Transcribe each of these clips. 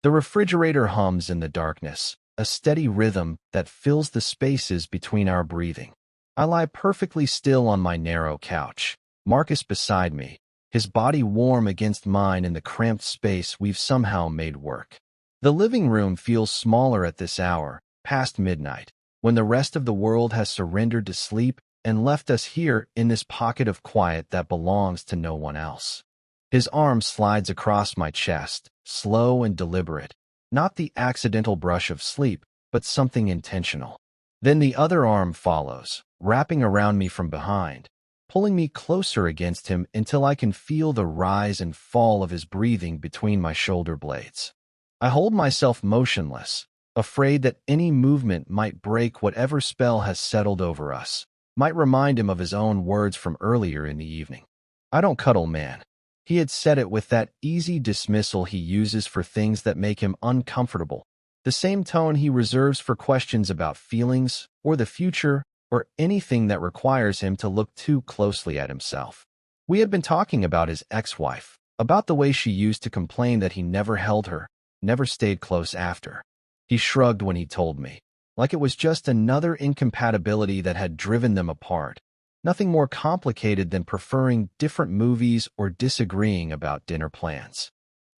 The refrigerator hums in the darkness, a steady rhythm that fills the spaces between our breathing. I lie perfectly still on my narrow couch, Marcus beside me, his body warm against mine in the cramped space we've somehow made work. The living room feels smaller at this hour, past midnight, when the rest of the world has surrendered to sleep and left us here in this pocket of quiet that belongs to no one else. His arm slides across my chest, slow and deliberate, not the accidental brush of sleep, but something intentional. Then the other arm follows, wrapping around me from behind, pulling me closer against him until I can feel the rise and fall of his breathing between my shoulder blades. I hold myself motionless, afraid that any movement might break whatever spell has settled over us, might remind him of his own words from earlier in the evening. "I don't cuddle, man." He had said it with that easy dismissal he uses for things that make him uncomfortable, the same tone he reserves for questions about feelings or the future or anything that requires him to look too closely at himself. We had been talking about his ex-wife, about the way she used to complain that he never held her, never stayed close after. He shrugged when he told me, like it was just another incompatibility that had driven them apart. Nothing more complicated than preferring different movies or disagreeing about dinner plans.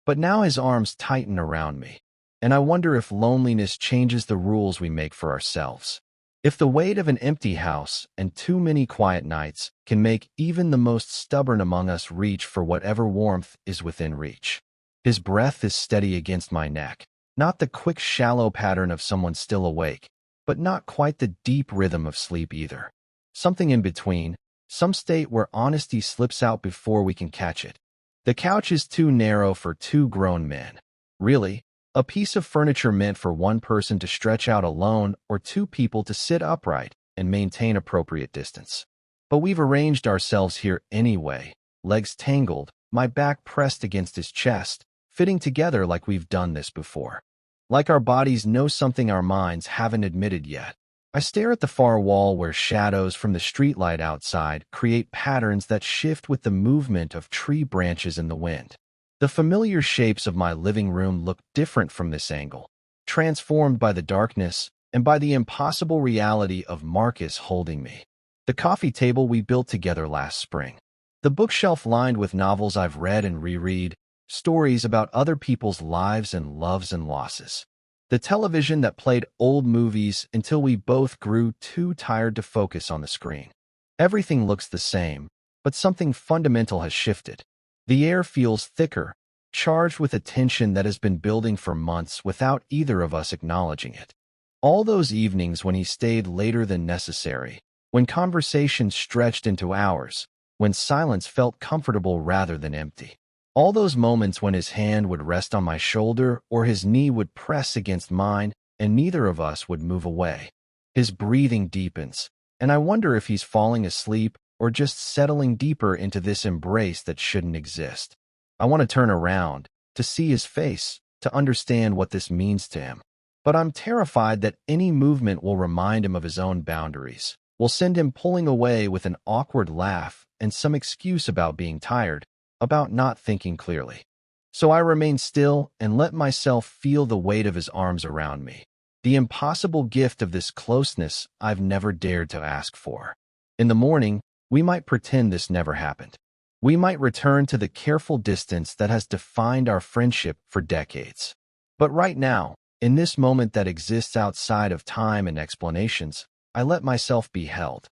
But now his arms tighten around me, and I wonder if loneliness changes the rules we make for ourselves. If the weight of an empty house and too many quiet nights can make even the most stubborn among us reach for whatever warmth is within reach. His breath is steady against my neck, not the quick, shallow pattern of someone still awake, but not quite the deep rhythm of sleep either. Something in between, some state where honesty slips out before we can catch it. The couch is too narrow for two grown men. Really, a piece of furniture meant for one person to stretch out alone or two people to sit upright and maintain appropriate distance. But we've arranged ourselves here anyway, legs tangled, my back pressed against his chest, fitting together like we've done this before. Like our bodies know something our minds haven't admitted yet. I stare at the far wall where shadows from the streetlight outside create patterns that shift with the movement of tree branches in the wind. The familiar shapes of my living room look different from this angle, transformed by the darkness and by the impossible reality of Marcus holding me. The coffee table we built together last spring. The bookshelf lined with novels I've read and reread, stories about other people's lives and loves and losses. The television that played old movies until we both grew too tired to focus on the screen. Everything looks the same, but something fundamental has shifted. The air feels thicker, charged with a tension that has been building for months without either of us acknowledging it. All those evenings when he stayed later than necessary, when conversations stretched into hours, when silence felt comfortable rather than empty. All those moments when his hand would rest on my shoulder or his knee would press against mine and neither of us would move away. His breathing deepens, and I wonder if he's falling asleep or just settling deeper into this embrace that shouldn't exist. I want to turn around, to see his face, to understand what this means to him. But I'm terrified that any movement will remind him of his own boundaries, will send him pulling away with an awkward laugh and some excuse about being tired, about not thinking clearly. So I remain still and let myself feel the weight of his arms around me, the impossible gift of this closeness I've never dared to ask for. In the morning, we might pretend this never happened. We might return to the careful distance that has defined our friendship for decades. But right now, in this moment that exists outside of time and explanations, I let myself be held.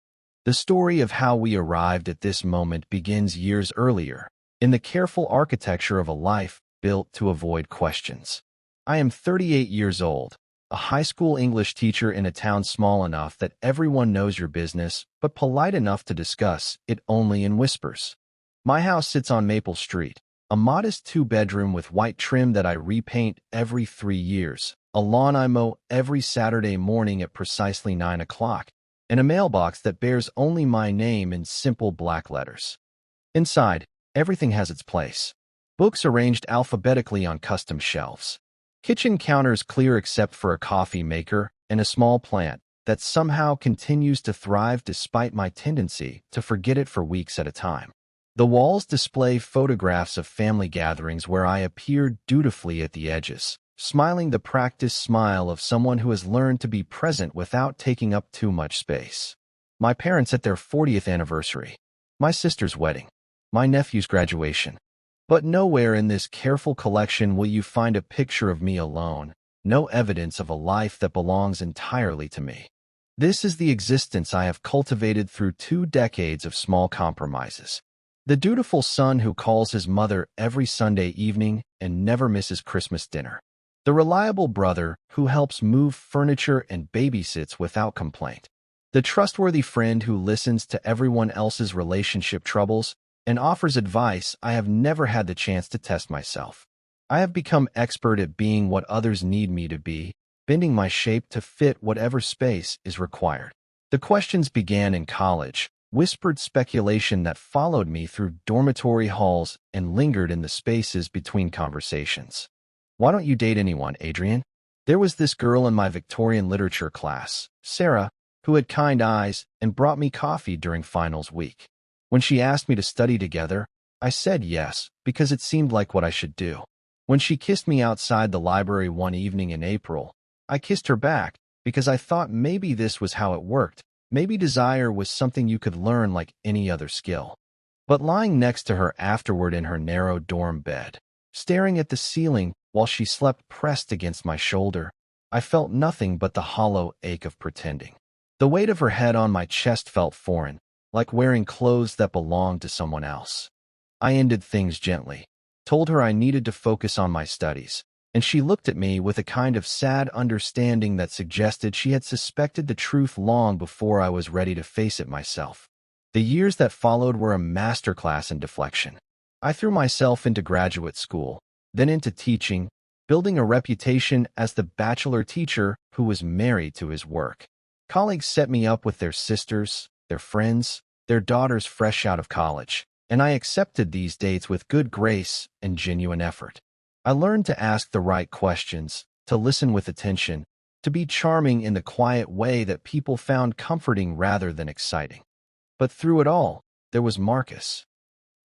The story of how we arrived at this moment begins years earlier, in the careful architecture of a life built to avoid questions. I am 38 years old, a high school English teacher in a town small enough that everyone knows your business, but polite enough to discuss it only in whispers. My house sits on Maple Street, a modest two-bedroom with white trim that I repaint every 3 years, a lawn I mow every Saturday morning at precisely 9 o'clock, and a mailbox that bears only my name in simple black letters. Inside, everything has its place. Books arranged alphabetically on custom shelves. Kitchen counters clear except for a coffee maker and a small plant that somehow continues to thrive despite my tendency to forget it for weeks at a time. The walls display photographs of family gatherings where I appeared dutifully at the edges, smiling the practiced smile of someone who has learned to be present without taking up too much space. My parents at their 40th anniversary, my sister's wedding, my nephew's graduation. But nowhere in this careful collection will you find a picture of me alone, no evidence of a life that belongs entirely to me. This is the existence I have cultivated through 2 decades of small compromises. The dutiful son who calls his mother every Sunday evening and never misses Christmas dinner. The reliable brother who helps move furniture and babysits without complaint. The trustworthy friend who listens to everyone else's relationship troubles and offers advice I have never had the chance to test myself. I have become expert at being what others need me to be, bending my shape to fit whatever space is required. The questions began in college, whispered speculation that followed me through dormitory halls and lingered in the spaces between conversations. Why don't you date anyone, Adrian? There was this girl in my Victorian literature class, Sarah, who had kind eyes and brought me coffee during finals week. When she asked me to study together, I said yes, because it seemed like what I should do. When she kissed me outside the library one evening in April, I kissed her back, because I thought maybe this was how it worked. Maybe desire was something you could learn like any other skill. But lying next to her afterward in her narrow dorm bed, staring at the ceiling while she slept pressed against my shoulder, I felt nothing but the hollow ache of pretending. The weight of her head on my chest felt foreign, like wearing clothes that belonged to someone else. I ended things gently, told her I needed to focus on my studies, and she looked at me with a kind of sad understanding that suggested she had suspected the truth long before I was ready to face it myself. The years that followed were a masterclass in deflection. I threw myself into graduate school, then into teaching, building a reputation as the bachelor teacher who was married to his work. Colleagues set me up with their sisters, their friends, their daughters fresh out of college, and I accepted these dates with good grace and genuine effort. I learned to ask the right questions, to listen with attention, to be charming in the quiet way that people found comforting rather than exciting. But through it all, there was Marcus.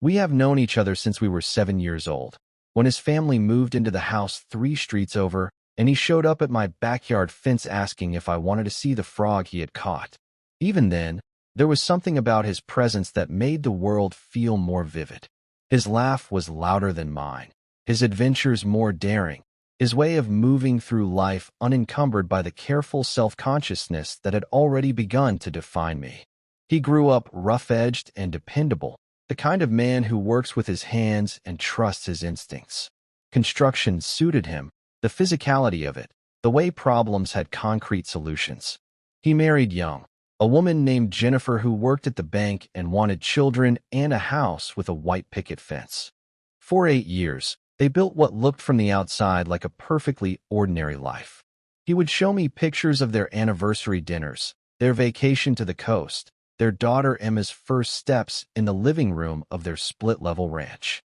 We have known each other since we were 7 years old, when his family moved into the house 3 streets over, and he showed up at my backyard fence asking if I wanted to see the frog he had caught. Even then, there was something about his presence that made the world feel more vivid. His laugh was louder than mine, his adventures more daring, his way of moving through life unencumbered by the careful self-consciousness that had already begun to define me. He grew up rough-edged and dependable, the kind of man who works with his hands and trusts his instincts. Construction suited him, the physicality of it, the way problems had concrete solutions. He married young, a woman named Jennifer who worked at the bank and wanted children and a house with a white picket fence. For 8 years, they built what looked from the outside like a perfectly ordinary life. He would show me pictures of their anniversary dinners, their vacation to the coast, their daughter Emma's first steps in the living room of their split-level ranch.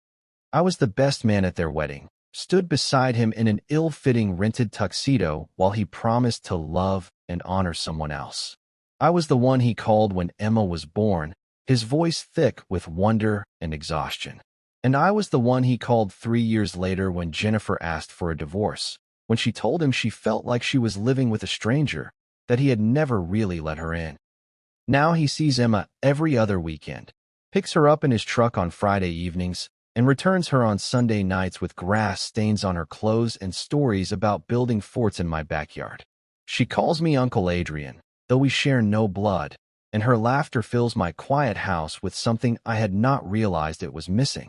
I was the best man at their wedding, stood beside him in an ill-fitting rented tuxedo while he promised to love and honor someone else. I was the one he called when Emma was born, his voice thick with wonder and exhaustion. And I was the one he called 3 years later when Jennifer asked for a divorce, when she told him she felt like she was living with a stranger, that he had never really let her in. Now he sees Emma every other weekend, picks her up in his truck on Friday evenings, and returns her on Sunday nights with grass stains on her clothes and stories about building forts in my backyard. She calls me Uncle Adrian, though we share no blood, and her laughter fills my quiet house with something I had not realized it was missing.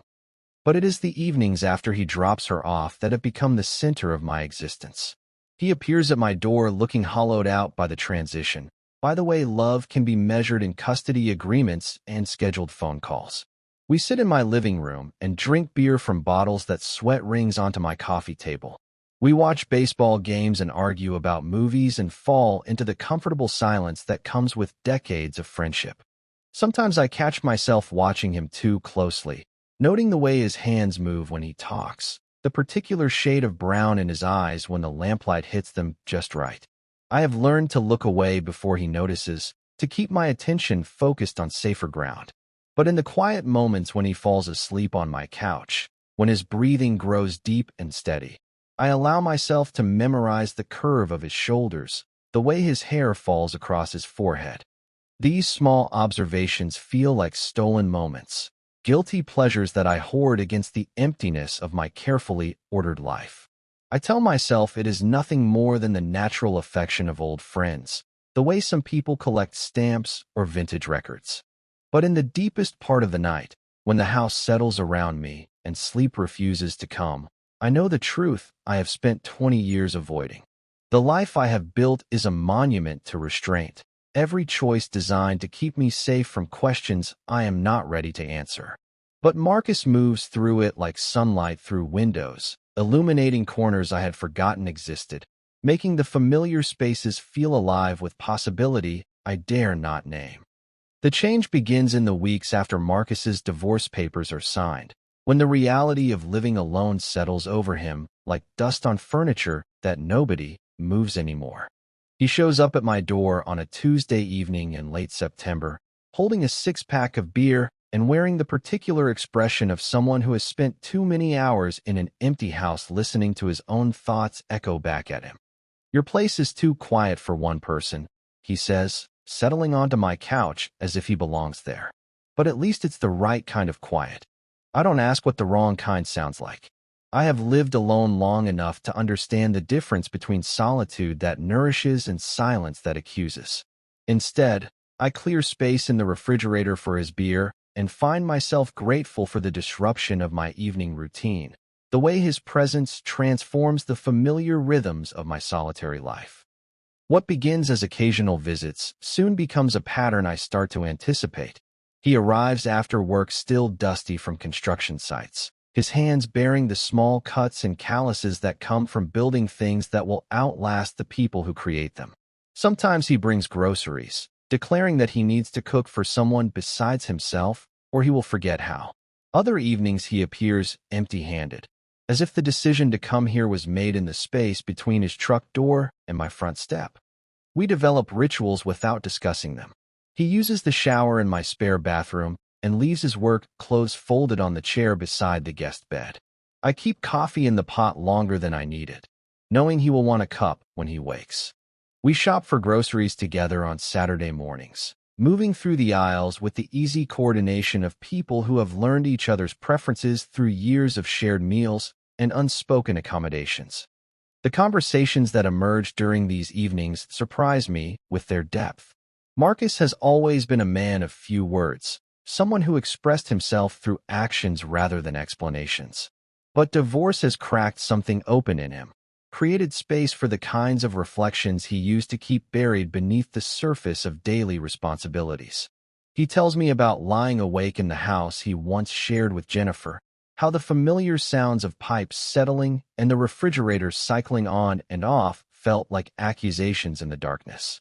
But it is the evenings after he drops her off that have become the center of my existence. He appears at my door looking hollowed out by the transition, by the way love can be measured in custody agreements and scheduled phone calls. We sit in my living room and drink beer from bottles that sweat rings onto my coffee table. We watch baseball games and argue about movies and fall into the comfortable silence that comes with decades of friendship. Sometimes I catch myself watching him too closely, noting the way his hands move when he talks, the particular shade of brown in his eyes when the lamplight hits them just right. I have learned to look away before he notices, to keep my attention focused on safer ground. But in the quiet moments when he falls asleep on my couch, when his breathing grows deep and steady, I allow myself to memorize the curve of his shoulders, the way his hair falls across his forehead. These small observations feel like stolen moments, guilty pleasures that I hoard against the emptiness of my carefully ordered life. I tell myself it is nothing more than the natural affection of old friends, the way some people collect stamps or vintage records. But in the deepest part of the night, when the house settles around me and sleep refuses to come, I know the truth I have spent 20 years avoiding. The life I have built is a monument to restraint, every choice designed to keep me safe from questions I am not ready to answer. But Marcus moves through it like sunlight through windows, illuminating corners I had forgotten existed, making the familiar spaces feel alive with possibility I dare not name. The change begins in the weeks after Marcus's divorce papers are signed, when the reality of living alone settles over him like dust on furniture that nobody moves anymore. He shows up at my door on a Tuesday evening in late September, holding a six-pack of beer and wearing the particular expression of someone who has spent too many hours in an empty house listening to his own thoughts echo back at him. "Your place is too quiet for one person," he says, settling onto my couch as if he belongs there. "But at least it's the right kind of quiet." I don't ask what the wrong kind sounds like. I have lived alone long enough to understand the difference between solitude that nourishes and silence that accuses. Instead, I clear space in the refrigerator for his beer and find myself grateful for the disruption of my evening routine, the way his presence transforms the familiar rhythms of my solitary life. What begins as occasional visits soon becomes a pattern I start to anticipate. He arrives after work still dusty from construction sites, his hands bearing the small cuts and calluses that come from building things that will outlast the people who create them. Sometimes he brings groceries, declaring that he needs to cook for someone besides himself, or he will forget how. Other evenings he appears empty-handed, as if the decision to come here was made in the space between his truck door and my front step. We develop rituals without discussing them. He uses the shower in my spare bathroom and leaves his work clothes folded on the chair beside the guest bed. I keep coffee in the pot longer than I need it, knowing he will want a cup when he wakes. We shop for groceries together on Saturday mornings, moving through the aisles with the easy coordination of people who have learned each other's preferences through years of shared meals and unspoken accommodations. The conversations that emerge during these evenings surprise me with their depth. Marcus has always been a man of few words, someone who expressed himself through actions rather than explanations. But divorce has cracked something open in him, created space for the kinds of reflections he used to keep buried beneath the surface of daily responsibilities. He tells me about lying awake in the house he once shared with Jennifer, how the familiar sounds of pipes settling and the refrigerator cycling on and off felt like accusations in the darkness.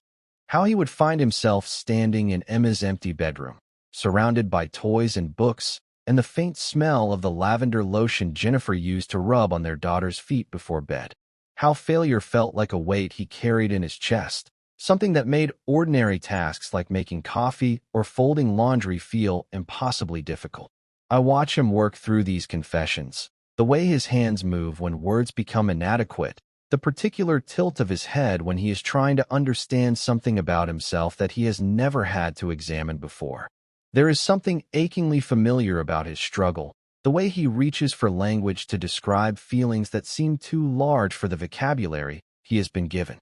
How he would find himself standing in Emma's empty bedroom, surrounded by toys and books, and the faint smell of the lavender lotion Jennifer used to rub on their daughter's feet before bed. How failure felt like a weight he carried in his chest, something that made ordinary tasks like making coffee or folding laundry feel impossibly difficult. I watch him work through these confessions, the way his hands move when words become inadequate, the particular tilt of his head when he is trying to understand something about himself that he has never had to examine before. There is something achingly familiar about his struggle, the way he reaches for language to describe feelings that seem too large for the vocabulary he has been given.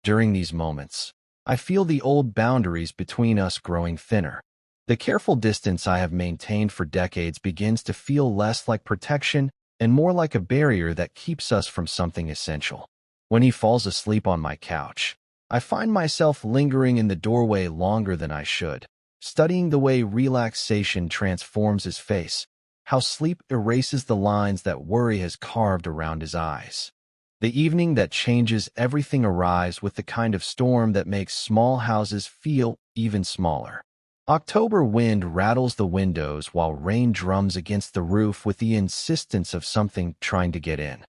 During these moments, I feel the old boundaries between us growing thinner. The careful distance I have maintained for decades begins to feel less like protection and more like a barrier that keeps us from something essential. When he falls asleep on my couch, I find myself lingering in the doorway longer than I should, studying the way relaxation transforms his face, how sleep erases the lines that worry has carved around his eyes. The evening that changes everything arrives with the kind of storm that makes small houses feel even smaller. October wind rattles the windows while rain drums against the roof with the insistence of something trying to get in.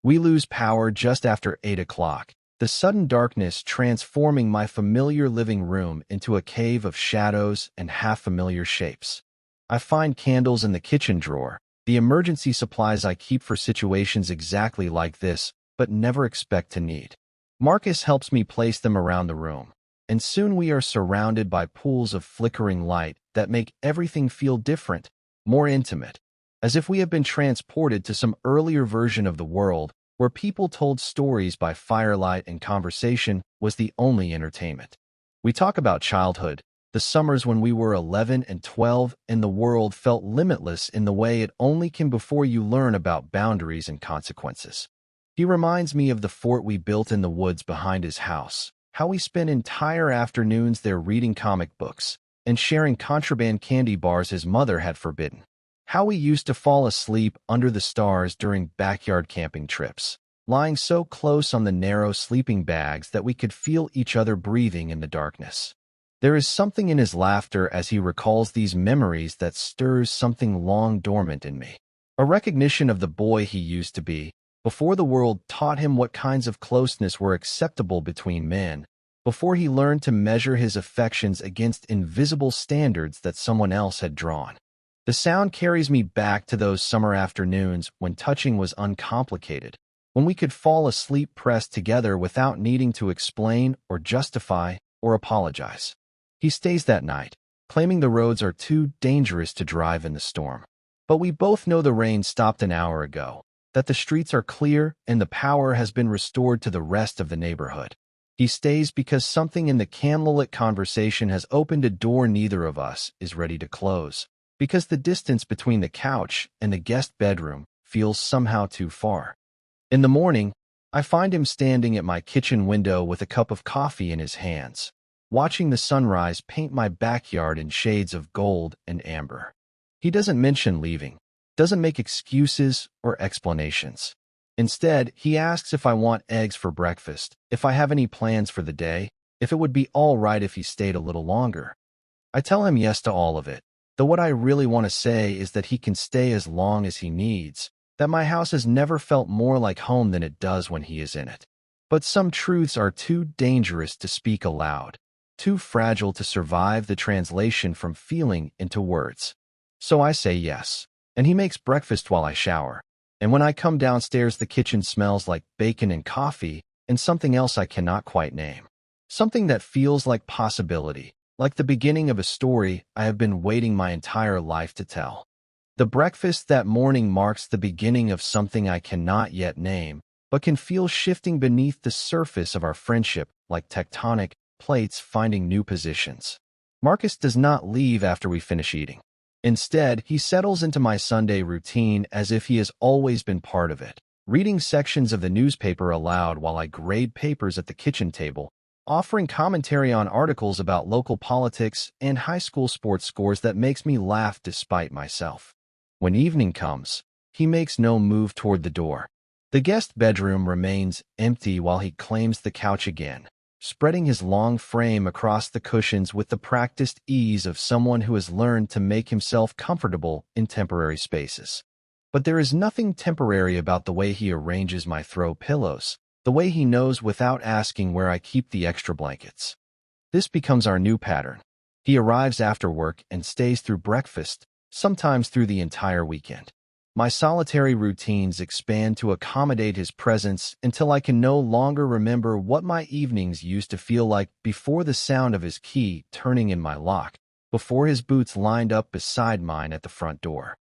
We lose power just after 8 o'clock, the sudden darkness transforming my familiar living room into a cave of shadows and half-familiar shapes. I find candles in the kitchen drawer, the emergency supplies I keep for situations exactly like this, but never expect to need. Marcus helps me place them around the room, and soon we are surrounded by pools of flickering light that make everything feel different, more intimate, as if we have been transported to some earlier version of the world where people told stories by firelight and conversation was the only entertainment. We talk about childhood, the summers when we were 11 and 12 and the world felt limitless in the way it only can before you learn about boundaries and consequences. He reminds me of the fort we built in the woods behind his house, how we spent entire afternoons there reading comic books and sharing contraband candy bars his mother had forbidden. How we used to fall asleep under the stars during backyard camping trips, lying so close on the narrow sleeping bags that we could feel each other breathing in the darkness. There is something in his laughter as he recalls these memories that stirs something long dormant in me. A recognition of the boy he used to be, before the world taught him what kinds of closeness were acceptable between men, before he learned to measure his affections against invisible standards that someone else had drawn. The sound carries me back to those summer afternoons when touching was uncomplicated, when we could fall asleep pressed together without needing to explain or justify or apologize. He stays that night, claiming the roads are too dangerous to drive in the storm. But we both know the rain stopped an hour ago, that the streets are clear and the power has been restored to the rest of the neighborhood. He stays because something in the candlelit conversation has opened a door neither of us is ready to close, because the distance between the couch and the guest bedroom feels somehow too far. In the morning, I find him standing at my kitchen window with a cup of coffee in his hands, watching the sunrise paint my backyard in shades of gold and amber. He doesn't mention leaving, doesn't make excuses or explanations. Instead, he asks if I want eggs for breakfast, if I have any plans for the day, if it would be all right if he stayed a little longer. I tell him yes to all of it, though what I really want to say is that he can stay as long as he needs, that my house has never felt more like home than it does when he is in it. But some truths are too dangerous to speak aloud, too fragile to survive the translation from feeling into words. So I say yes, and he makes breakfast while I shower. And when I come downstairs, the kitchen smells like bacon and coffee and something else I cannot quite name. Something that feels like possibility, like the beginning of a story I have been waiting my entire life to tell. The breakfast that morning marks the beginning of something I cannot yet name, but can feel shifting beneath the surface of our friendship like tectonic plates finding new positions. Marcus does not leave after we finish eating. Instead, he settles into my Sunday routine as if he has always been part of it, reading sections of the newspaper aloud while I grade papers at the kitchen table, offering commentary on articles about local politics and high school sports scores that makes me laugh despite myself. When evening comes, he makes no move toward the door. The guest bedroom remains empty while he claims the couch again, spreading his long frame across the cushions with the practiced ease of someone who has learned to make himself comfortable in temporary spaces. But there is nothing temporary about the way he arranges my throw pillows, the way he knows without asking where I keep the extra blankets. This becomes our new pattern. He arrives after work and stays through breakfast, sometimes through the entire weekend. My solitary routines expand to accommodate his presence until I can no longer remember what my evenings used to feel like before the sound of his key turning in my lock, before his boots lined up beside mine at the front door.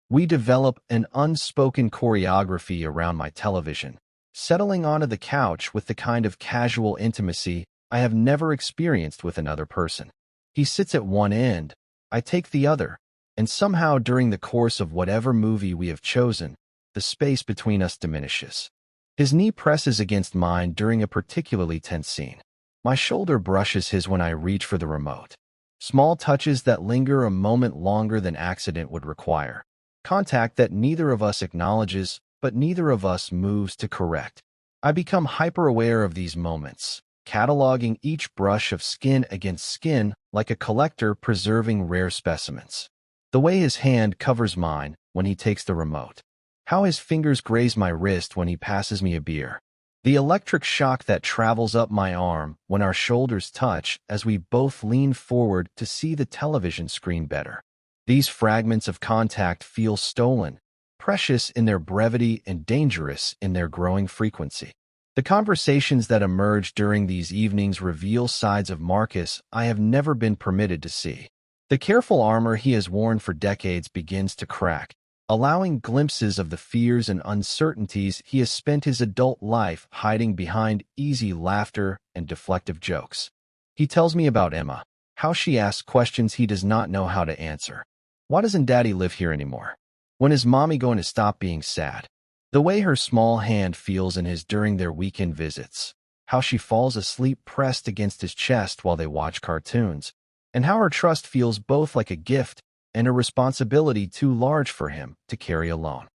We develop an unspoken choreography around my television, settling onto the couch with the kind of casual intimacy I have never experienced with another person. He sits at one end, I take the other, and somehow during the course of whatever movie we have chosen, the space between us diminishes. His knee presses against mine during a particularly tense scene. My shoulder brushes his when I reach for the remote. Small touches that linger a moment longer than accident would require. Contact that neither of us acknowledges, but neither of us moves to correct. I become hyper-aware of these moments, cataloging each brush of skin against skin like a collector preserving rare specimens. The way his hand covers mine when he takes the remote. How his fingers graze my wrist when he passes me a beer. The electric shock that travels up my arm when our shoulders touch as we both lean forward to see the television screen better. These fragments of contact feel stolen, precious in their brevity and dangerous in their growing frequency. The conversations that emerge during these evenings reveal sides of Marcus I have never been permitted to see. The careful armor he has worn for decades begins to crack, allowing glimpses of the fears and uncertainties he has spent his adult life hiding behind easy laughter and deflective jokes. He tells me about Emma, how she asks questions he does not know how to answer. Why doesn't Daddy live here anymore? When is Mommy going to stop being sad? The way her small hand feels in his during their weekend visits, how she falls asleep pressed against his chest while they watch cartoons, and how her trust feels both like a gift and a responsibility too large for him to carry alone.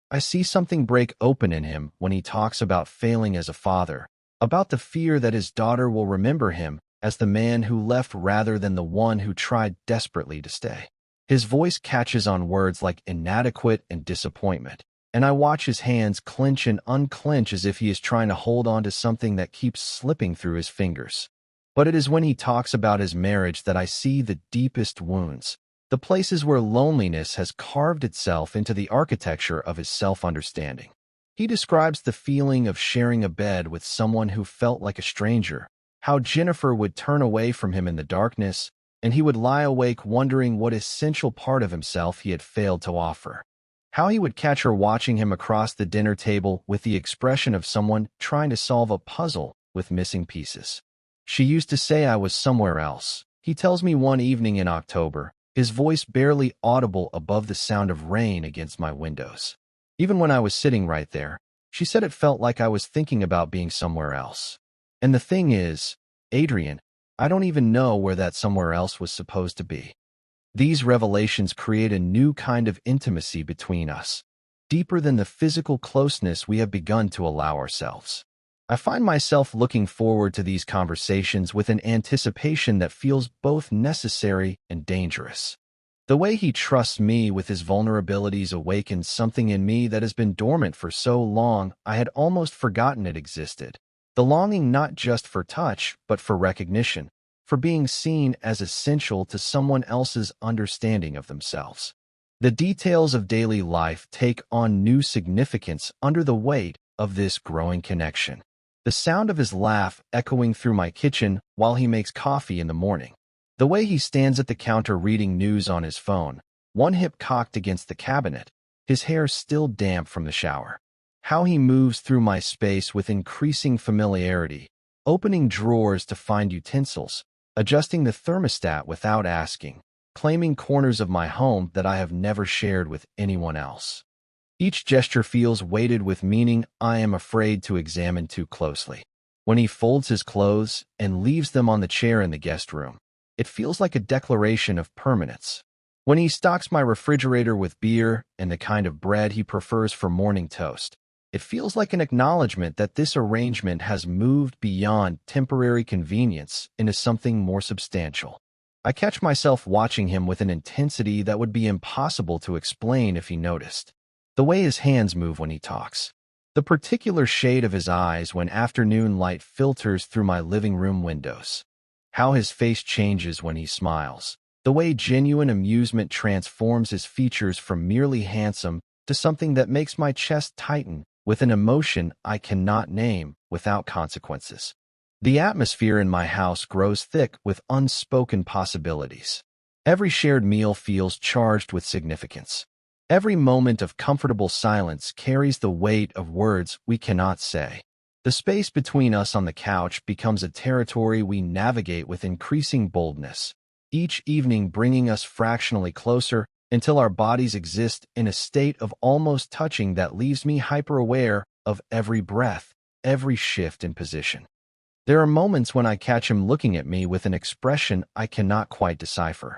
I see something break open in him when he talks about failing as a father, about the fear that his daughter will remember him as the man who left rather than the one who tried desperately to stay. His voice catches on words like inadequate and disappointment, and I watch his hands clench and unclench as if he is trying to hold on to something that keeps slipping through his fingers. But it is when he talks about his marriage that I see the deepest wounds, the places where loneliness has carved itself into the architecture of his self-understanding. He describes the feeling of sharing a bed with someone who felt like a stranger, how Jennifer would turn away from him in the darkness, and he would lie awake wondering what essential part of himself he had failed to offer. How he would catch her watching him across the dinner table with the expression of someone trying to solve a puzzle with missing pieces. She used to say I was somewhere else, he tells me one evening in October, his voice barely audible above the sound of rain against my windows. Even when I was sitting right there, she said it felt like I was thinking about being somewhere else. And the thing is, Adrian, I don't even know where that somewhere else was supposed to be. These revelations create a new kind of intimacy between us, deeper than the physical closeness we have begun to allow ourselves. I find myself looking forward to these conversations with an anticipation that feels both necessary and dangerous. The way he trusts me with his vulnerabilities awakens something in me that has been dormant for so long I had almost forgotten it existed. The longing not just for touch, but for recognition, for being seen as essential to someone else's understanding of themselves. The details of daily life take on new significance under the weight of this growing connection. The sound of his laugh echoing through my kitchen while he makes coffee in the morning. The way he stands at the counter reading news on his phone, one hip cocked against the cabinet, his hair still damp from the shower. How he moves through my space with increasing familiarity, opening drawers to find utensils, adjusting the thermostat without asking, claiming corners of my home that I have never shared with anyone else. Each gesture feels weighted with meaning I am afraid to examine too closely. When he folds his clothes and leaves them on the chair in the guest room, it feels like a declaration of permanence. When he stocks my refrigerator with beer and the kind of bread he prefers for morning toast, it feels like an acknowledgement that this arrangement has moved beyond temporary convenience into something more substantial. I catch myself watching him with an intensity that would be impossible to explain if he noticed. The way his hands move when he talks. The particular shade of his eyes when afternoon light filters through my living room windows. How his face changes when he smiles. The way genuine amusement transforms his features from merely handsome to something that makes my chest tighten with an emotion I cannot name without consequences. The atmosphere in my house grows thick with unspoken possibilities. Every shared meal feels charged with significance. Every moment of comfortable silence carries the weight of words we cannot say. The space between us on the couch becomes a territory we navigate with increasing boldness, each evening bringing us fractionally closer until our bodies exist in a state of almost touching that leaves me hyper-aware of every breath, every shift in position. There are moments when I catch him looking at me with an expression I cannot quite decipher.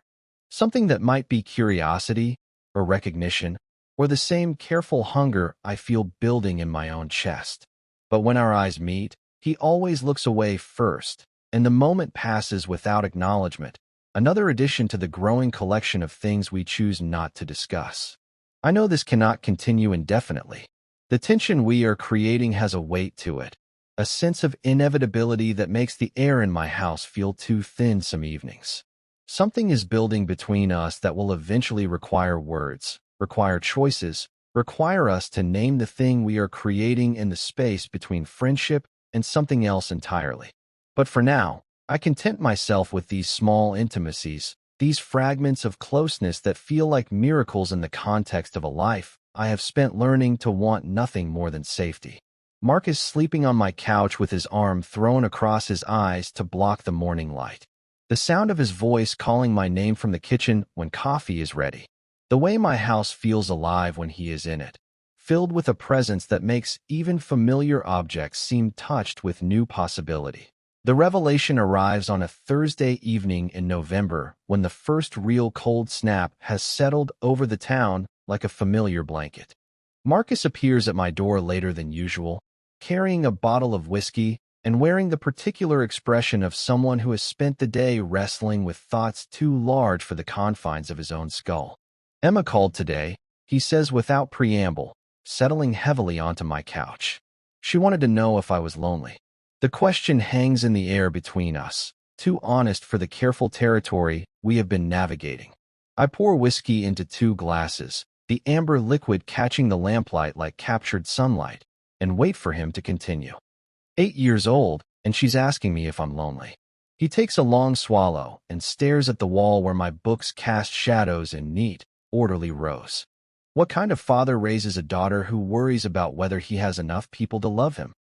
Something that might be curiosity, or recognition, or the same careful hunger I feel building in my own chest. But when our eyes meet, he always looks away first, and the moment passes without acknowledgement, another addition to the growing collection of things we choose not to discuss. I know this cannot continue indefinitely. The tension we are creating has a weight to it, a sense of inevitability that makes the air in my house feel too thin some evenings. Something is building between us that will eventually require words, require choices, require us to name the thing we are creating in the space between friendship and something else entirely. But for now, I content myself with these small intimacies, these fragments of closeness that feel like miracles in the context of a life I have spent learning to want nothing more than safety. Mark is sleeping on my couch with his arm thrown across his eyes to block the morning light. The sound of his voice calling my name from the kitchen when coffee is ready. The way my house feels alive when he is in it, filled with a presence that makes even familiar objects seem touched with new possibility. The revelation arrives on a Thursday evening in November when the first real cold snap has settled over the town like a familiar blanket. Marcus appears at my door later than usual, carrying a bottle of whiskey and wearing the particular expression of someone who has spent the day wrestling with thoughts too large for the confines of his own skull. "Emma called today," he says without preamble, settling heavily onto my couch. "She wanted to know if I was lonely." The question hangs in the air between us, too honest for the careful territory we have been navigating. I pour whiskey into 2 glasses, the amber liquid catching the lamplight like captured sunlight, and wait for him to continue. 8 years old, and she's asking me if I'm lonely. He takes a long swallow and stares at the wall where my books cast shadows in neat, orderly rows. What kind of father raises a daughter who worries about whether he has enough people to love him?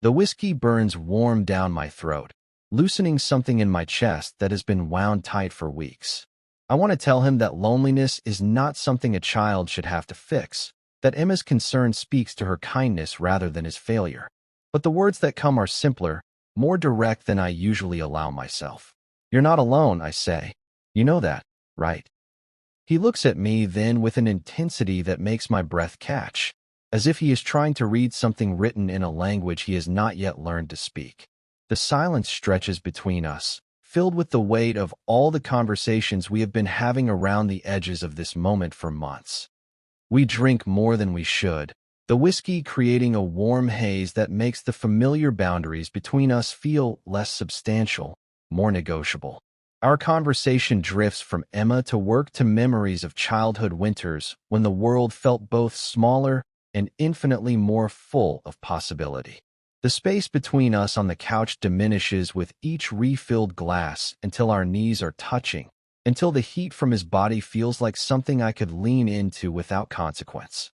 The whiskey burns warm down my throat, loosening something in my chest that has been wound tight for weeks. I want to tell him that loneliness is not something a child should have to fix, that Emma's concern speaks to her kindness rather than his failure. But the words that come are simpler, more direct than I usually allow myself. "You're not alone," I say. "You know that, right?" He looks at me then with an intensity that makes my breath catch, as if he is trying to read something written in a language he has not yet learned to speak. The silence stretches between us, filled with the weight of all the conversations we have been having around the edges of this moment for months. We drink more than we should, the whiskey creating a warm haze that makes the familiar boundaries between us feel less substantial, more negotiable. Our conversation drifts from Emma to work to memories of childhood winters when the world felt both smaller and infinitely more full of possibility. The space between us on the couch diminishes with each refilled glass until our knees are touching, until the heat from his body feels like something I could lean into without consequence.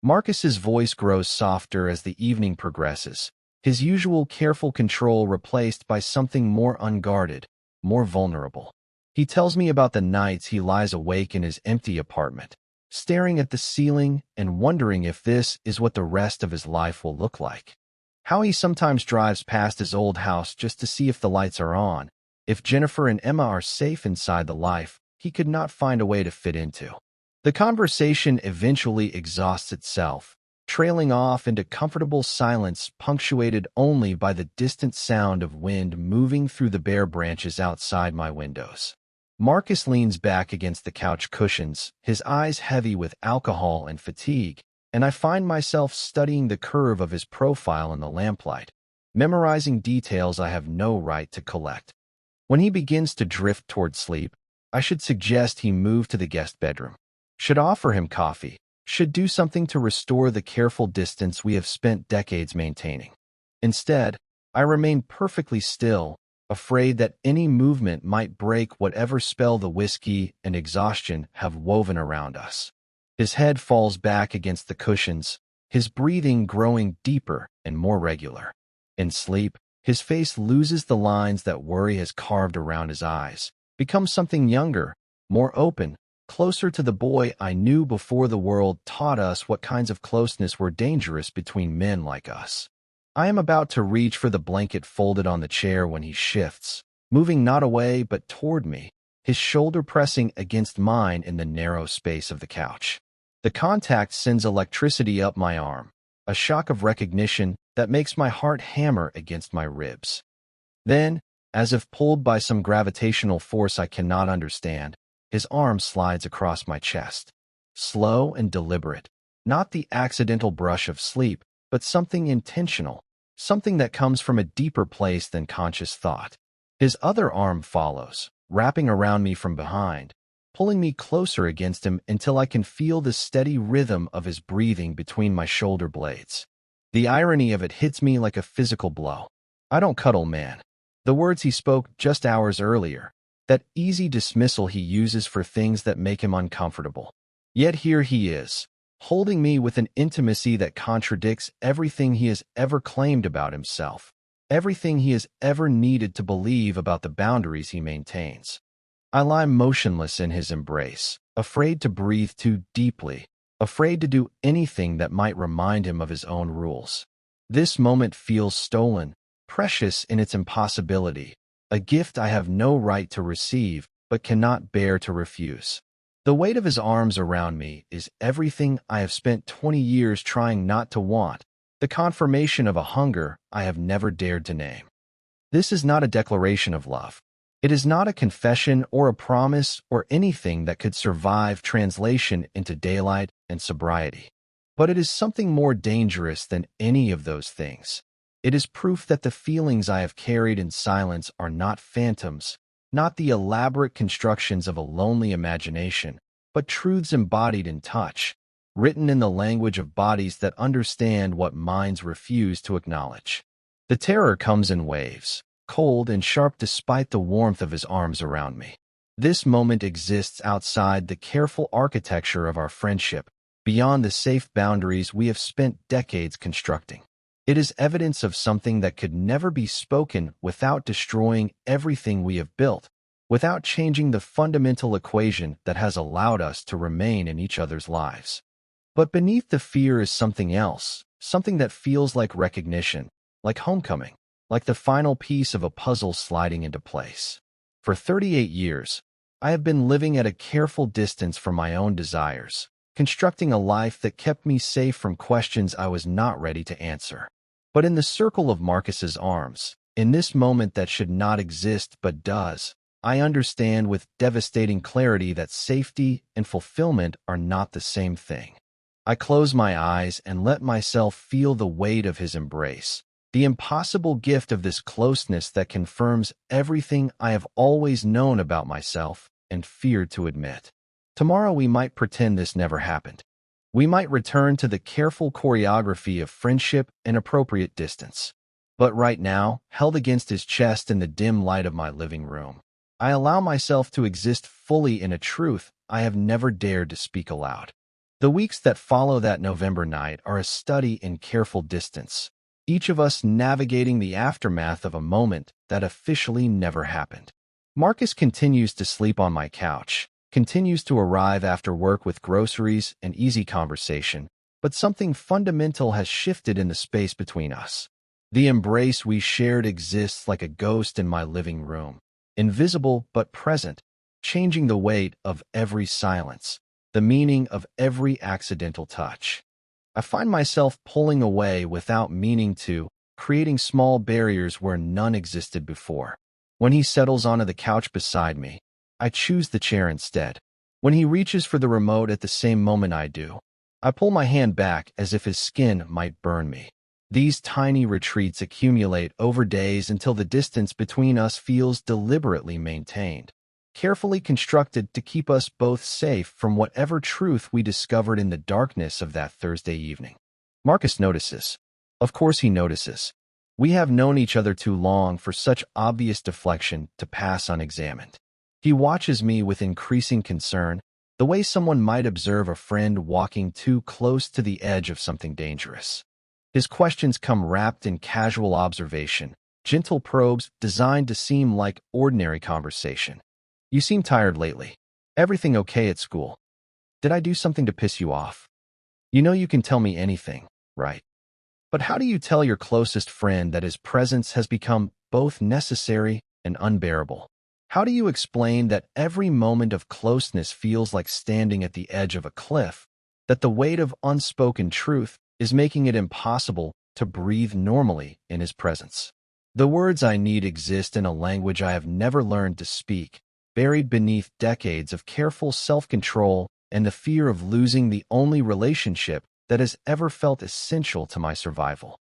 Marcus's voice grows softer as the evening progresses, his usual careful control replaced by something more unguarded, more vulnerable. He tells me about the nights he lies awake in his empty apartment, staring at the ceiling and wondering if this is what the rest of his life will look like. How he sometimes drives past his old house just to see if the lights are on, if Jennifer and Emma are safe inside the life he could not find a way to fit into. The conversation eventually exhausts itself, trailing off into comfortable silence punctuated only by the distant sound of wind moving through the bare branches outside my windows. Marcus leans back against the couch cushions, his eyes heavy with alcohol and fatigue, and I find myself studying the curve of his profile in the lamplight, memorizing details I have no right to collect. When he begins to drift toward sleep, I should suggest he move to the guest bedroom, should offer him coffee, should do something to restore the careful distance we have spent decades maintaining. Instead, I remain perfectly still, afraid that any movement might break whatever spell the whiskey and exhaustion have woven around us. His head falls back against the cushions, his breathing growing deeper and more regular. In sleep, his face loses the lines that worry has carved around his eyes, becomes something younger, more open, closer to the boy I knew before the world taught us what kinds of closeness were dangerous between men like us. I am about to reach for the blanket folded on the chair when he shifts, moving not away but toward me, his shoulder pressing against mine in the narrow space of the couch. The contact sends electricity up my arm, a shock of recognition that makes my heart hammer against my ribs. Then, as if pulled by some gravitational force I cannot understand, his arm slides across my chest. Slow and deliberate, not the accidental brush of sleep, but something intentional, something that comes from a deeper place than conscious thought. His other arm follows, wrapping around me from behind, pulling me closer against him until I can feel the steady rhythm of his breathing between my shoulder blades. The irony of it hits me like a physical blow. I don't cuddle, man. The words he spoke just hours earlier, that easy dismissal he uses for things that make him uncomfortable. Yet here he is, holding me with an intimacy that contradicts everything he has ever claimed about himself, everything he has ever needed to believe about the boundaries he maintains. I lie motionless in his embrace, afraid to breathe too deeply, afraid to do anything that might remind him of his own rules. This moment feels stolen, precious in its impossibility, a gift I have no right to receive but cannot bear to refuse. The weight of his arms around me is everything I have spent 20 years trying not to want, the confirmation of a hunger I have never dared to name. This is not a declaration of love. It is not a confession or a promise or anything that could survive translation into daylight and sobriety. But it is something more dangerous than any of those things. It is proof that the feelings I have carried in silence are not phantoms, not the elaborate constructions of a lonely imagination, but truths embodied in touch, written in the language of bodies that understand what minds refuse to acknowledge. The terror comes in waves, cold and sharp despite the warmth of his arms around me. This moment exists outside the careful architecture of our friendship, beyond the safe boundaries we have spent decades constructing. It is evidence of something that could never be spoken without destroying everything we have built, without changing the fundamental equation that has allowed us to remain in each other's lives. But beneath the fear is something else, something that feels like recognition, like homecoming, like the final piece of a puzzle sliding into place. For 38 years, I have been living at a careful distance from my own desires, constructing a life that kept me safe from questions I was not ready to answer. But in the circle of Marcus's arms, in this moment that should not exist but does, I understand with devastating clarity that safety and fulfillment are not the same thing. I close my eyes and let myself feel the weight of his embrace, the impossible gift of this closeness that confirms everything I have always known about myself and feared to admit. Tomorrow we might pretend this never happened. We might return to the careful choreography of friendship and appropriate distance. But right now, held against his chest in the dim light of my living room, I allow myself to exist fully in a truth I have never dared to speak aloud. The weeks that follow that November night are a study in careful distance, each of us navigating the aftermath of a moment that officially never happened. Marcus continues to sleep on my couch, continues to arrive after work with groceries and easy conversation, but something fundamental has shifted in the space between us. The embrace we shared exists like a ghost in my living room, invisible but present, changing the weight of every silence, the meaning of every accidental touch. I find myself pulling away without meaning to, creating small barriers where none existed before. When he settles onto the couch beside me, I choose the chair instead. When he reaches for the remote at the same moment I do, I pull my hand back as if his skin might burn me. These tiny retreats accumulate over days until the distance between us feels deliberately maintained, carefully constructed to keep us both safe from whatever truth we discovered in the darkness of that Thursday evening. Marcus notices. Of course he notices. We have known each other too long for such obvious deflection to pass unexamined. He watches me with increasing concern, the way someone might observe a friend walking too close to the edge of something dangerous. His questions come wrapped in casual observation, gentle probes designed to seem like ordinary conversation. You seem tired lately. Everything okay at school? Did I do something to piss you off? You know you can tell me anything, right? But how do you tell your closest friend that his presence has become both necessary and unbearable? How do you explain that every moment of closeness feels like standing at the edge of a cliff, that the weight of unspoken truth is making it impossible to breathe normally in his presence? The words I need exist in a language I have never learned to speak, buried beneath decades of careful self-control and the fear of losing the only relationship that has ever felt essential to my survival.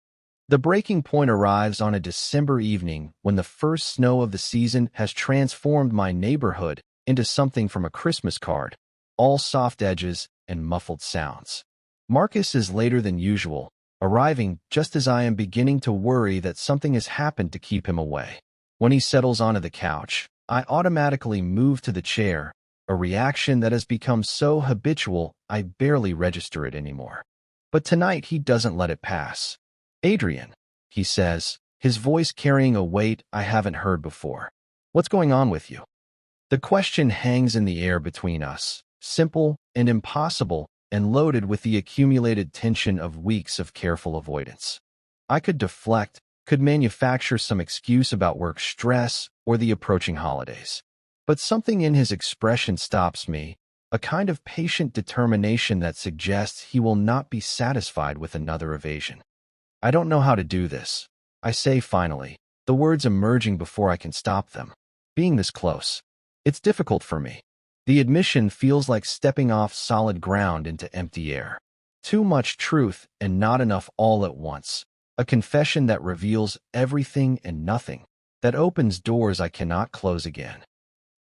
The breaking point arrives on a December evening when the first snow of the season has transformed my neighborhood into something from a Christmas card, all soft edges and muffled sounds. Marcus is later than usual, arriving just as I am beginning to worry that something has happened to keep him away. When he settles onto the couch, I automatically move to the chair, a reaction that has become so habitual I barely register it anymore. But tonight he doesn't let it pass. "Adrian," he says, his voice carrying a weight I haven't heard before. "What's going on with you?" The question hangs in the air between us, simple and impossible, and loaded with the accumulated tension of weeks of careful avoidance. I could deflect, could manufacture some excuse about work stress or the approaching holidays. But something in his expression stops me, a kind of patient determination that suggests he will not be satisfied with another evasion. "I don't know how to do this," I say finally, the words emerging before I can stop them. "Being this close, it's difficult for me." The admission feels like stepping off solid ground into empty air. Too much truth and not enough all at once. A confession that reveals everything and nothing, that opens doors I cannot close again.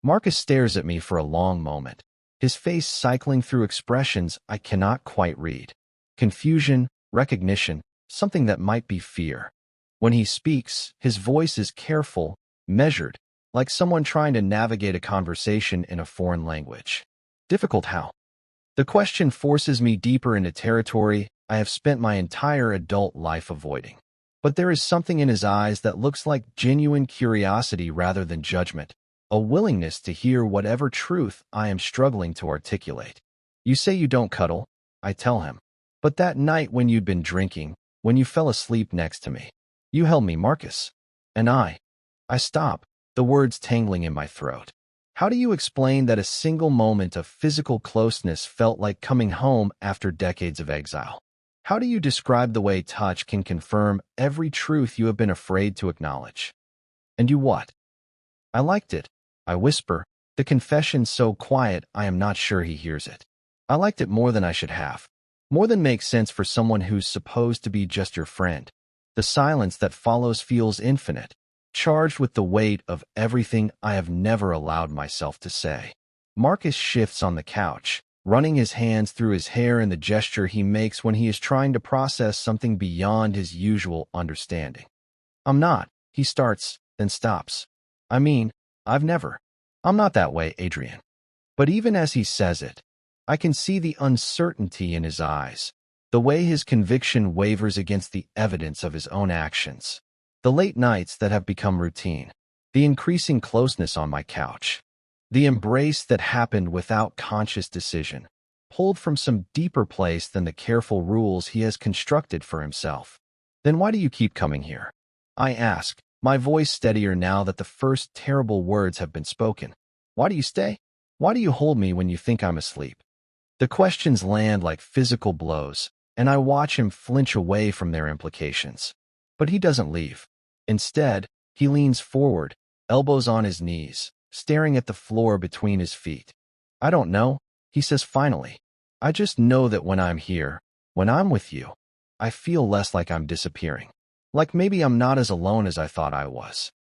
Marcus stares at me for a long moment, his face cycling through expressions I cannot quite read. Confusion, recognition, something that might be fear. When he speaks, his voice is careful, measured, like someone trying to navigate a conversation in a foreign language. Difficult how? The question forces me deeper into territory I have spent my entire adult life avoiding. But there is something in his eyes that looks like genuine curiosity rather than judgment, a willingness to hear whatever truth I am struggling to articulate. "You say you don't cuddle," I tell him. "But that night when you'd been drinking, when you fell asleep next to me, you held me, Marcus." And I stop, the words tangling in my throat. How do you explain that a single moment of physical closeness felt like coming home after decades of exile? How do you describe the way touch can confirm every truth you have been afraid to acknowledge? "And you what?" "I liked it," I whisper, the confession so quiet I am not sure he hears it. "I liked it more than I should have. More than makes sense for someone who's supposed to be just your friend." The silence that follows feels infinite, charged with the weight of everything I have never allowed myself to say. Marcus shifts on the couch, running his hands through his hair in the gesture he makes when he is trying to process something beyond his usual understanding. "I'm not," he starts, then stops. "I mean, I've never. I'm not that way, Adrian." But even as he says it, I can see the uncertainty in his eyes, the way his conviction wavers against the evidence of his own actions. The late nights that have become routine, the increasing closeness on my couch, the embrace that happened without conscious decision, pulled from some deeper place than the careful rules he has constructed for himself. "Then why do you keep coming here?" I ask, my voice steadier now that the first terrible words have been spoken. "Why do you stay? Why do you hold me when you think I'm asleep?" The questions land like physical blows, and I watch him flinch away from their implications. But he doesn't leave. Instead, he leans forward, elbows on his knees, staring at the floor between his feet. "I don't know," he says finally. "I just know that when I'm here, when I'm with you, I feel less like I'm disappearing. Like maybe I'm not as alone as I thought I was."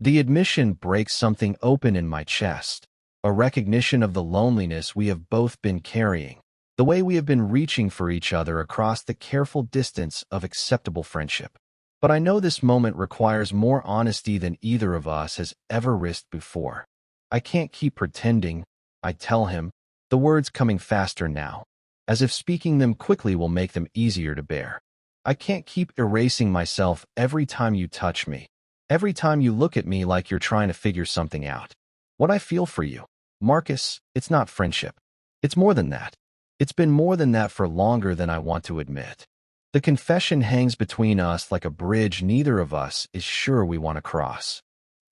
The admission breaks something open in my chest, a recognition of the loneliness we have both been carrying, the way we have been reaching for each other across the careful distance of acceptable friendship. But I know this moment requires more honesty than either of us has ever risked before. "I can't keep pretending," I tell him, the words coming faster now, as if speaking them quickly will make them easier to bear. "I can't keep erasing myself every time you touch me, every time you look at me like you're trying to figure something out. What I feel for you, Marcus, it's not friendship. It's more than that. It's been more than that for longer than I want to admit." The confession hangs between us like a bridge neither of us is sure we want to cross.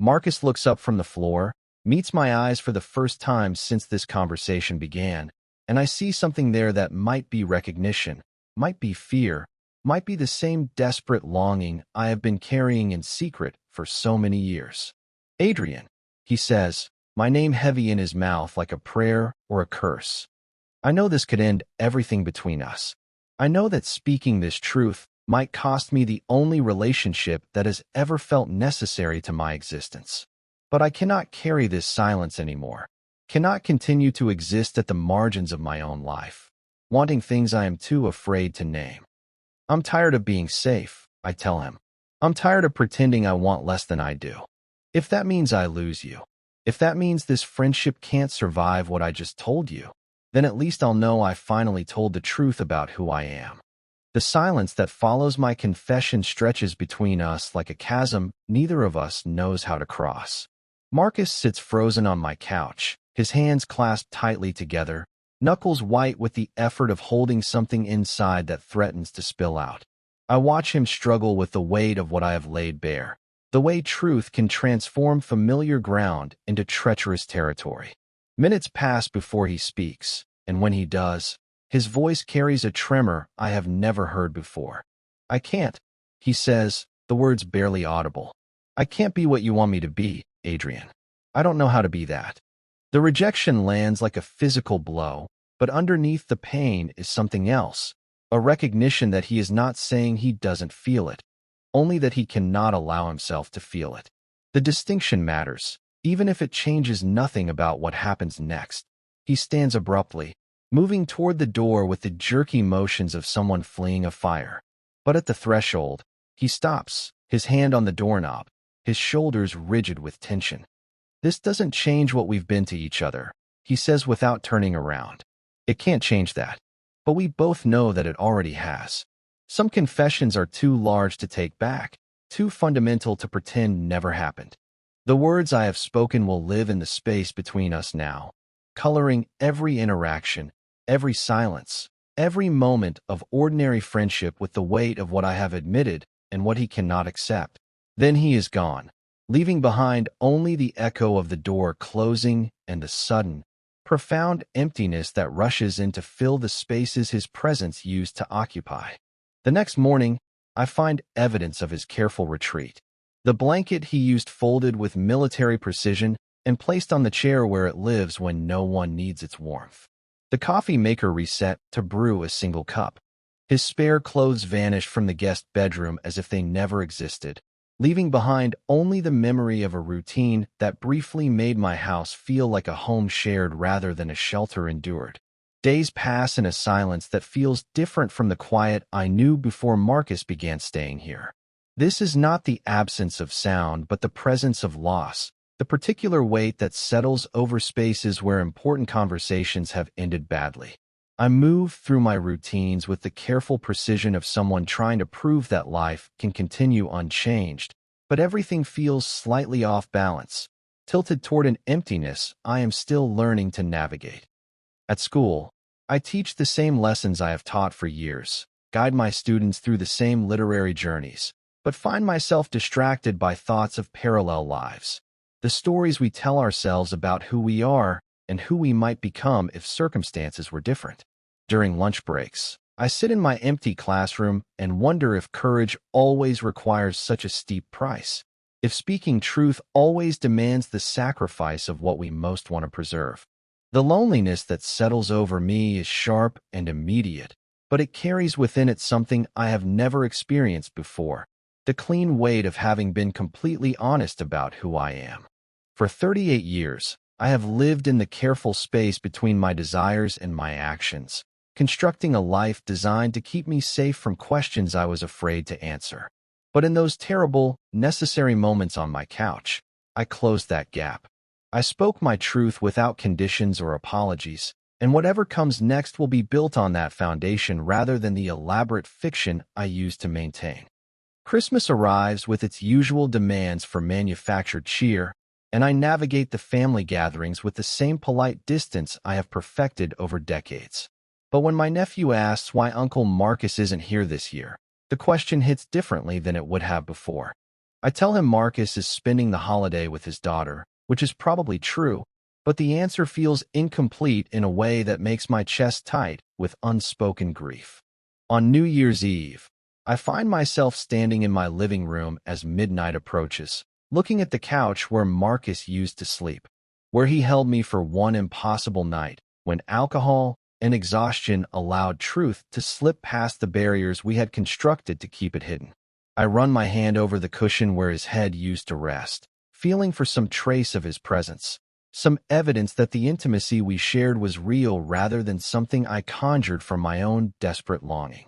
Marcus looks up from the floor, meets my eyes for the first time since this conversation began, and I see something there that might be recognition, might be fear, might be the same desperate longing I have been carrying in secret for so many years. "Adrian," he says, my name heavy in his mouth like a prayer or a curse. "I know this could end everything between us. I know that speaking this truth might cost me the only relationship that has ever felt necessary to my existence. But I cannot carry this silence anymore. cannot continue to exist at the margins of my own life, wanting things I am too afraid to name. I'm tired of being safe, I tell him. I'm tired of pretending I want less than I do. If that means I lose you, if that means this friendship can't survive what I just told you, then at least I'll know I finally told the truth about who I am. The silence that follows my confession stretches between us like a chasm neither of us knows how to cross. Marcus sits frozen on my couch, his hands clasped tightly together, knuckles white with the effort of holding something inside that threatens to spill out. I watch him struggle with the weight of what I have laid bare, the way truth can transform familiar ground into treacherous territory. Minutes pass before he speaks, and when he does, his voice carries a tremor I have never heard before. I can't, he says, the words barely audible. I can't be what you want me to be, Adrian. I don't know how to be that. The rejection lands like a physical blow, but underneath the pain is something else, a recognition that he is not saying he doesn't feel it, only that he cannot allow himself to feel it. The distinction matters, even if it changes nothing about what happens next. He stands abruptly, moving toward the door with the jerky motions of someone fleeing a fire. But at the threshold, he stops, his hand on the doorknob, his shoulders rigid with tension. This doesn't change what we've been to each other, he says without turning around. It can't change that. But we both know that it already has. Some confessions are too large to take back, too fundamental to pretend never happened. The words I have spoken will live in the space between us now, coloring every interaction, every silence, every moment of ordinary friendship with the weight of what I have admitted and what he cannot accept. Then he is gone, leaving behind only the echo of the door closing and the sudden, profound emptiness that rushes in to fill the spaces his presence used to occupy. The next morning, I find evidence of his careful retreat. The blanket he used folded with military precision and placed on the chair where it lives when no one needs its warmth. The coffee maker reset to brew a single cup. His spare clothes vanished from the guest bedroom as if they never existed, leaving behind only the memory of a routine that briefly made my house feel like a home shared rather than a shelter endured. Days pass in a silence that feels different from the quiet I knew before Marcus began staying here. This is not the absence of sound, but the presence of loss, the particular weight that settles over spaces where important conversations have ended badly. I move through my routines with the careful precision of someone trying to prove that life can continue unchanged, but everything feels slightly off balance, tilted toward an emptiness I am still learning to navigate. At school, I teach the same lessons I have taught for years, guide my students through the same literary journeys, but find myself distracted by thoughts of parallel lives. The stories we tell ourselves about who we are and who we might become if circumstances were different. During lunch breaks, I sit in my empty classroom and wonder if courage always requires such a steep price, if speaking truth always demands the sacrifice of what we most want to preserve. The loneliness that settles over me is sharp and immediate, but it carries within it something I have never experienced before, the clean weight of having been completely honest about who I am. For 38 years, I have lived in the careful space between my desires and my actions, constructing a life designed to keep me safe from questions I was afraid to answer. But in those terrible, necessary moments on my couch, I closed that gap. I spoke my truth without conditions or apologies, and whatever comes next will be built on that foundation rather than the elaborate fiction I used to maintain. Christmas arrives with its usual demands for manufactured cheer, and I navigate the family gatherings with the same polite distance I have perfected over decades. But when my nephew asks why Uncle Marcus isn't here this year, the question hits differently than it would have before. I tell him Marcus is spending the holiday with his daughter, which is probably true, but the answer feels incomplete in a way that makes my chest tight with unspoken grief. On New Year's Eve, I find myself standing in my living room as midnight approaches, looking at the couch where Marcus used to sleep, where he held me for one impossible night, when alcohol and exhaustion allowed truth to slip past the barriers we had constructed to keep it hidden. I run my hand over the cushion where his head used to rest, feeling for some trace of his presence, some evidence that the intimacy we shared was real rather than something I conjured from my own desperate longing.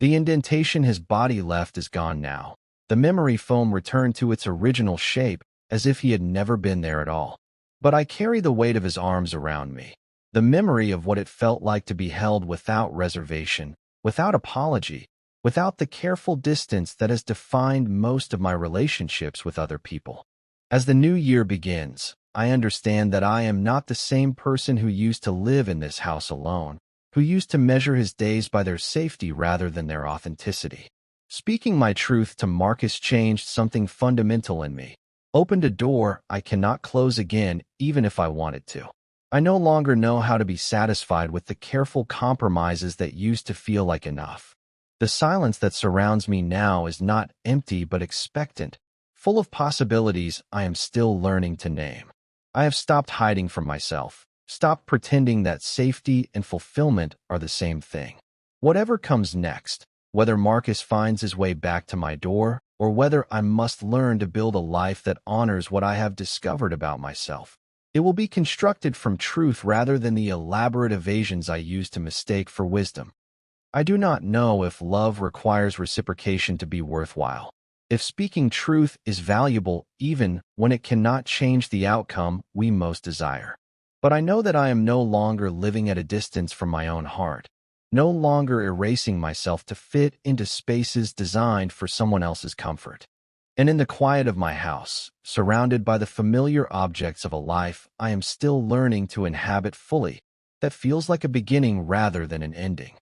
The indentation his body left is gone now. The memory foam returned to its original shape, as if he had never been there at all. But I carry the weight of his arms around me, the memory of what it felt like to be held without reservation, without apology, without the careful distance that has defined most of my relationships with other people. As the new year begins, I understand that I am not the same person who used to live in this house alone, who used to measure his days by their safety rather than their authenticity. Speaking my truth to Marcus changed something fundamental in me, opened a door I cannot close again even if I wanted to. I no longer know how to be satisfied with the careful compromises that used to feel like enough. The silence that surrounds me now is not empty but expectant, full of possibilities I am still learning to name. I have stopped hiding from myself, stopped pretending that safety and fulfillment are the same thing. Whatever comes next, whether Marcus finds his way back to my door, or whether I must learn to build a life that honors what I have discovered about myself, it will be constructed from truth rather than the elaborate evasions I used to mistake for wisdom. I do not know if love requires reciprocation to be worthwhile, if speaking truth is valuable even when it cannot change the outcome we most desire. But I know that I am no longer living at a distance from my own heart, no longer erasing myself to fit into spaces designed for someone else's comfort. And in the quiet of my house, surrounded by the familiar objects of a life I am still learning to inhabit fully, that feels like a beginning rather than an ending.